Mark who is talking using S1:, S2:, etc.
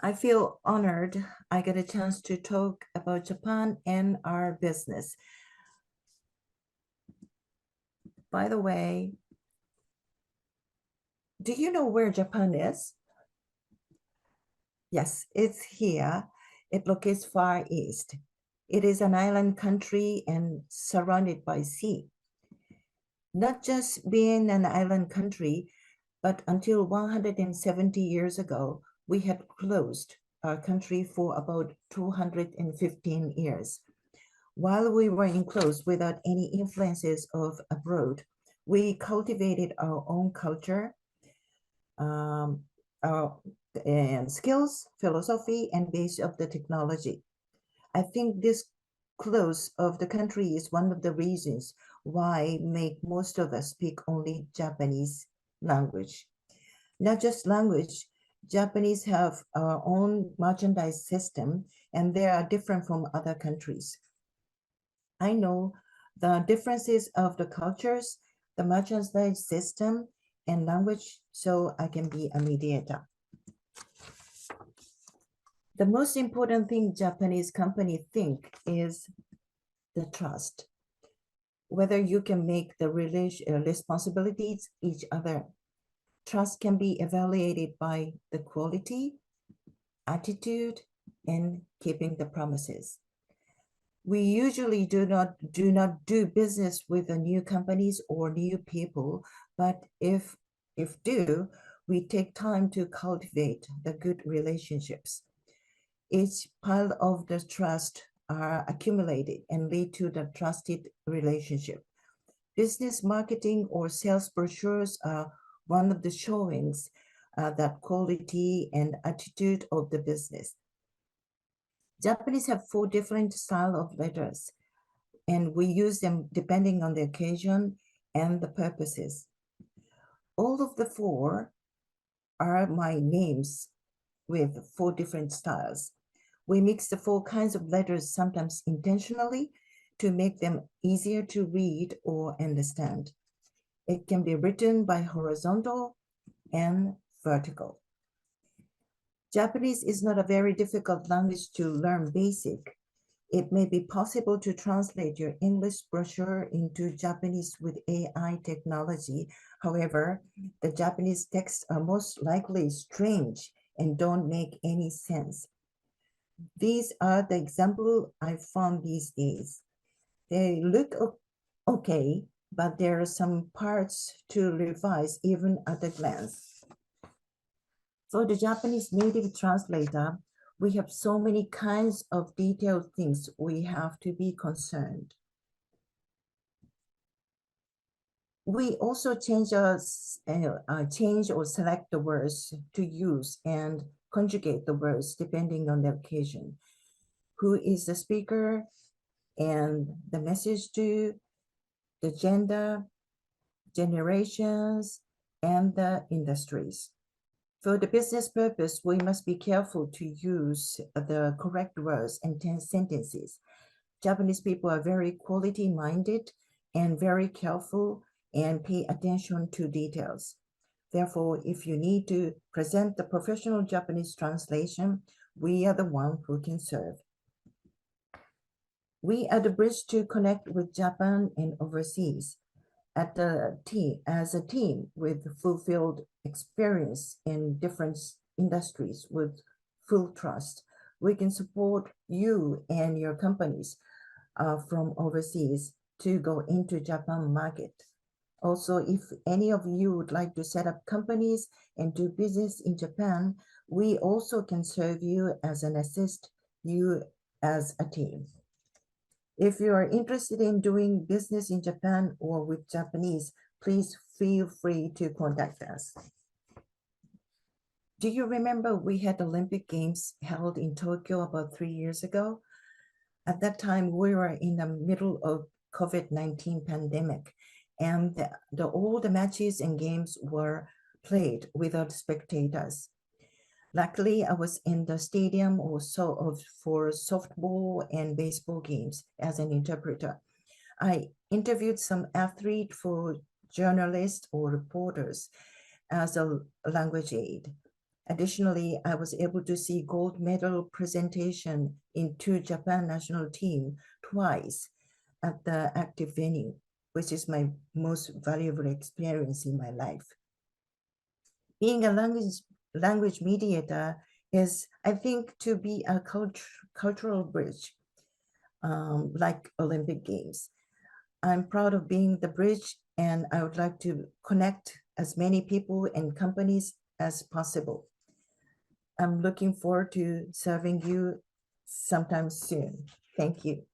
S1: I feel honored I get a chance to talk about Japan and our business. By the way, do you know where Japan is? Yes, it's here. It locates far east. It is an island country and surrounded by sea. Not just being an island country, but until 170 years ago, we had closed our country for about 215 years. While we were enclosed without any influences of abroad, we cultivated our own culture, um, our and skills, philosophy, and base of the technology. I think this close of the country is one of the reasons why make most of us speak only Japanese language. Not just language, Japanese have our own merchandise system and they are different from other countries. I know the differences of the cultures, the merchandise system, and language, so I can be a mediator. The most important thing Japanese company think is the trust. Whether you can make the responsibilities each other. Trust can be evaluated by the quality, attitude, and keeping the promises. We usually do not do business with the new companies or new people, but if do, we take time to cultivate the good relationships. Each pile of the trust are accumulated and lead to the trusted relationship. Business marketing or sales brochures are one of the showings that quality and attitude of the business. Japanese have 4 different style of letters, and we use them depending on the occasion and the purposes. All of the 4 are my names with 4 different styles. We mix the 4 kinds of letters sometimes intentionally to make them easier to read or understand. It can be written by horizontal and vertical. Japanese is not a very difficult language to learn basic. It may be possible to translate your English brochure into Japanese with AI technology. However, the Japanese texts are most likely strange and don't make any sense. These are the examples I found these days. They look okay, but there are some parts to revise even at a glance. For the Japanese native translator, we have so many kinds of detailed things we have to be concerned. We also change or select the words to use and conjugate the words depending on the occasion. Who is the speaker and the message to, the gender, generations, and the industries. For the business purpose, we must be careful to use the correct words and sentences. Japanese people are very quality-minded and very careful and pay attention to details. Therefore, if you need to present the professional Japanese translation, we are the one who can serve. We are the bridge to connect with Japan and overseas. As a team with fulfilled experience in different industries with full trust, we can support you and your companies from overseas to go into Japan market. Also, if any of you would like to set up companies and do business in Japan, we also can serve you as an assist you as a team. If you are interested in doing business in Japan or with Japanese, please feel free to contact us. Do you remember we had Olympic Games held in Tokyo about 3 years ago? At that time, we were in the middle of COVID-19 pandemic, and all the matches and games were played without spectators. Luckily, I was in the stadium also for softball and baseball games as an interpreter. I interviewed some athletes for journalists or reporters as a language aid. Additionally, I was able to see gold medal presentation in 2 Japan national team twice at the active venue, which is my most valuable experience in my life. Being a language mediator is, I think, to be a cultural bridge, like Olympic Games. I'm proud of being the bridge, and I would like to connect as many people and companies as possible. I'm looking forward to serving you sometime soon. Thank you.